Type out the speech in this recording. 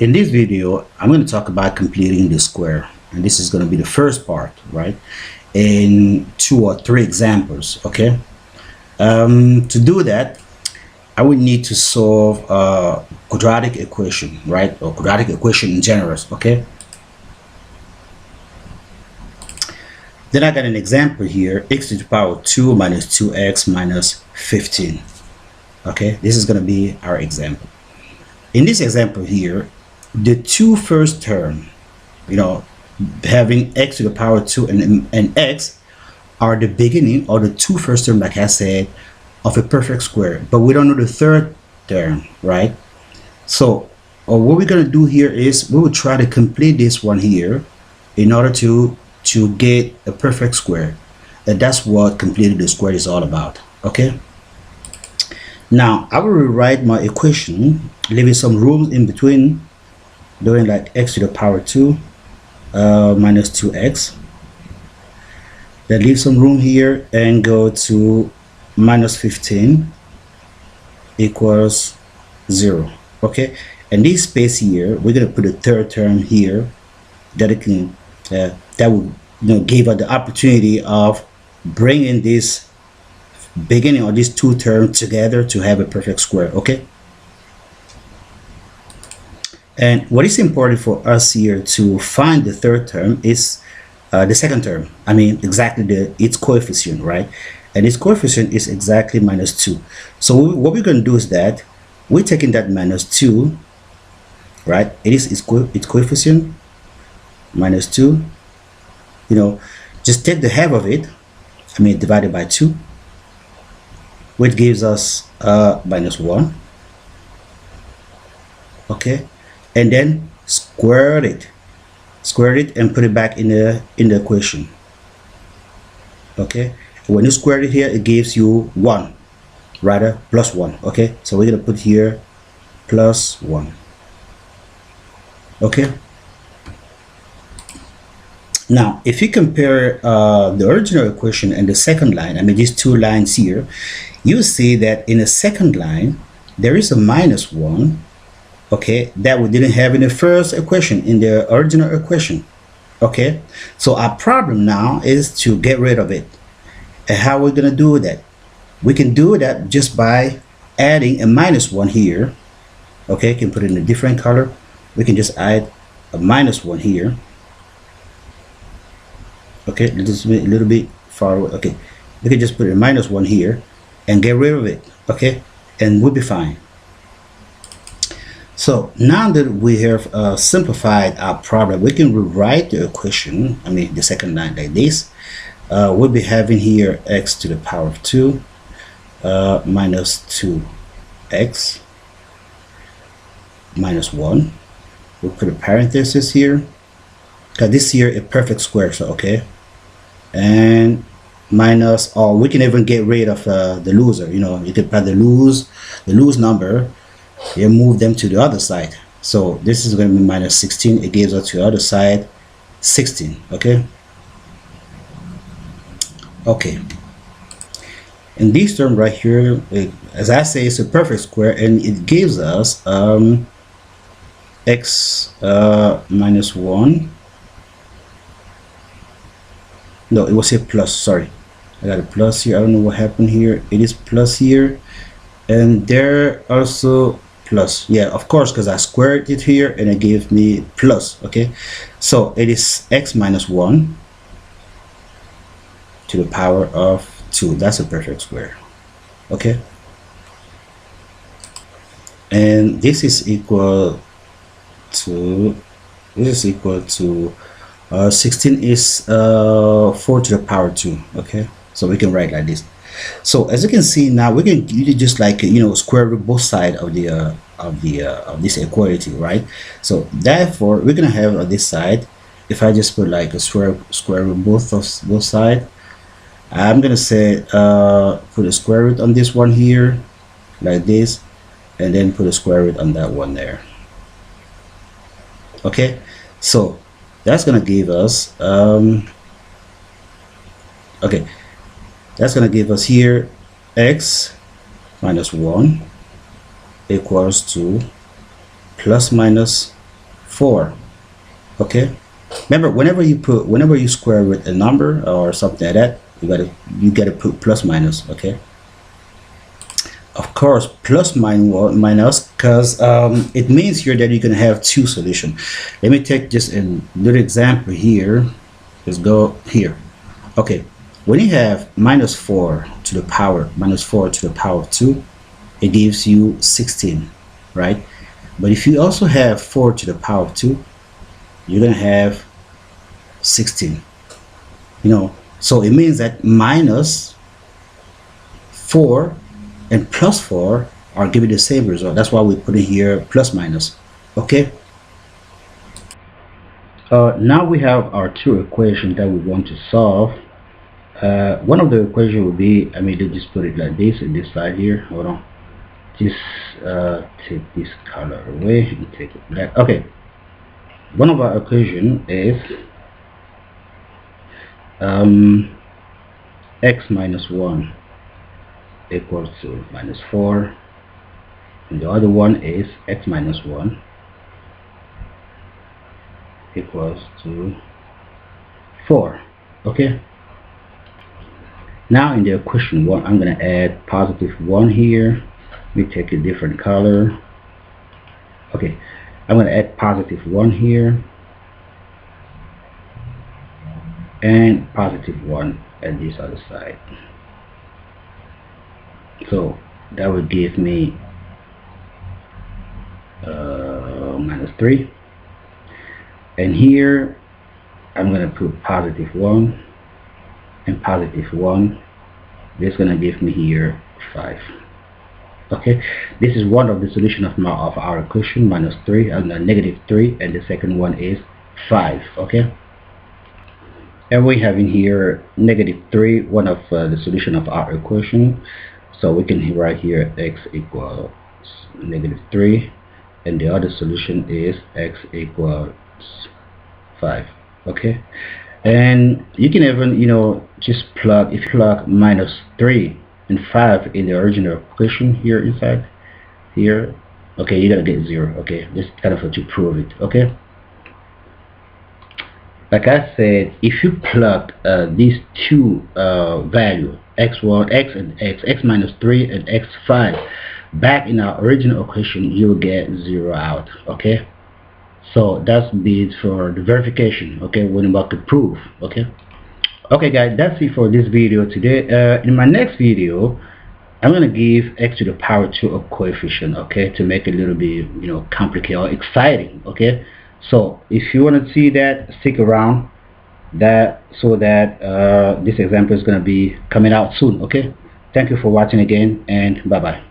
In this video, I'm going to talk about completing the square, and this is going to be the first part, right? In 2 or 3 examples, okay? To do that, I would need to solve a quadratic equation, right? Or quadratic equation in general, okay? Then I got an example here, x to the power 2 minus 2x minus 15. Okay, this is going to be our example. In this example here, the two first term, having x to the power 2 and x are the beginning, or the two first term, like I said, of a perfect square, but we don't know the third term, right? So what we're going to do here is we will try to complete this one here in order to get a perfect square, and that's what completing the square is all about. Okay, now I will rewrite my equation, leaving some room in between, doing like x to the power 2 minus 2x, then leave some room here and go to minus 15 equals 0. Okay, and this space here, we're going to put a third term here that it can that will give us the opportunity of bringing this beginning or these two terms together to have a perfect square. Okay, and what is important for us here to find the third term is the second term. I mean exactly its coefficient, right? And its coefficient is exactly minus 2. So what we're going to do is that we're taking that minus 2, right? It is its coefficient minus 2. Just take the half of it, divided by 2, which gives us minus 1. Okay, and then square it and put it back in the equation. Okay, when you square it here, it gives you 1, rather plus 1. Okay, so we're gonna put here plus 1. Okay, now if you compare the original equation and the second line, these two lines here, you see that in the second line there is a minus 1, okay, that we didn't have in the first equation, in the original equation. Okay, so our problem now is to get rid of it. And how we're gonna do that? We can do that just by adding a minus 1 here. Okay, you can put it in a different color. We can just add a minus 1 here. Okay, this is a little bit far away. Okay, we can just put a minus 1 here and get rid of it. Okay, and we'll be fine. So now that we have simplified our problem, we can rewrite the equation, the second line, like this. We'll be having here x to the power of 2 minus 2x minus 1. We'll put a parenthesis here, because this here is a perfect square. So okay, and minus, or we can even get rid of the loser. You can put the lose number and move them to the other side. So this is going to be minus 16. It gives us to the other side 16. Okay, and this term right here, as I say, it's a perfect square, and it gives us x minus 1. No, it was a plus, sorry, I got a plus here. I don't know what happened here. It is plus here, and there also plus. Yeah, of course, because I squared it here and it gave me plus. Okay, so it is x minus 1 to the power of 2. That's a perfect square. Okay, and this is equal to 16 is 4 to the power 2. Okay, so we can write like this. So as you can see now, we can just square root both sides of this equality, right? So therefore we're gonna have on this side, if I just put like a square root both sides, I'm gonna say put a square root on this one here like this, and then put a square root on that one there. Okay, so that's gonna give us that's gonna give us here x minus 1 equals to plus minus 4. Okay, remember, whenever you square with a number or something like that, you gotta put plus minus. Okay, of course, plus minus, because it means here that you can have two solutions. Let me take just a little example here. Let's go here. Okay, when you have minus 4 to the power of 2, it gives you 16, right? But if you also have 4 to the power of 2, you're gonna have 16. So it means that minus 4 and plus 4 are giving the same result. That's why we put in here plus minus. Okay, now we have our two equations that we want to solve. One of the equations will be, let's just put it like this in this side here. Hold on, just take this color away and take it black. Okay, one of our equation is x minus 1 equals to minus 4, and the other one is x minus 1 equals to 4. Okay, now in the equation 1, I'm going to add positive 1 here. We take a different color. Okay, I'm going to add positive 1 here and positive 1 at this other side. So that would give me minus 3, and here I'm going to put positive 1 and positive 1. This is going to give me here 5. Okay, this is one of the solution of our equation, minus 3 and negative 3, and the second one is 5. Okay, and we have in here negative 3, one of the solution of our equation. So we can write here x equals negative 3, and the other solution is x equals 5. Okay, and you can even just plug, if you plug minus 3 and 5 in the original equation here inside here, okay, you're gonna get 0. Okay, just kind of to prove it. Okay, like I said, if you plug these two values, x1, x minus 3 and x5, back in our original equation, you'll get 0 out. Okay, so that's it for the verification. Okay, we're about to prove. Okay guys, that's it for this video today. In my next video, I'm gonna give x to the power 2 a coefficient, okay, to make it a little bit complicated or exciting. Okay, so if you want to see that, stick around so that this example is going to be coming out soon. Okay, thank you for watching again, and bye bye.